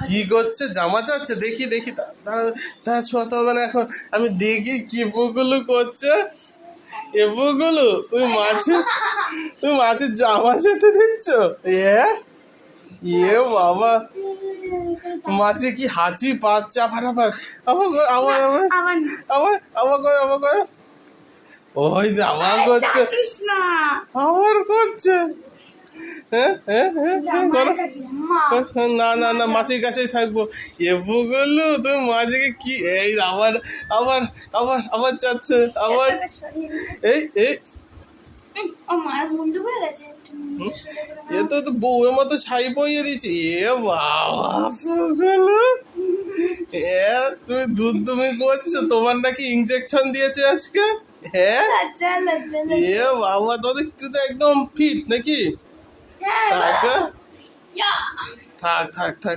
কি করছে? জামা চাচ্ছে? দেখি দেখি, তারা ছোঁয়াতে হবে না এখন। আমি দেখি কি পুকুলু করছে। এগুলো তুমি মাছের জামা যেতে দিচ্ছ? এ বাবা, মাছে কি হাঁচি পাচ্ছে? আবার আবার আবার আবার আবার আবার আবার করে আবার করে ওই জামা করছে, আবার করছে। না না না, মাছের কাছেই থাকবো। এবুগুলো তুমি মাছকে কি, এই আবার আবার আবার আবার চাচ্ছে আবার। এই এই এ তো বউয়ের মতো ছাই বইয়ে দিচ্ছে। এ বাবা পুগুলো, তুমি তুমি করছো? তোমার নাকি ইনজেকশন দিয়েছে আজকে? হ্যাঁ, এ বাবা, তোদের তুই তো একদম ফিট নাকি? থাক থাক থাক থাক।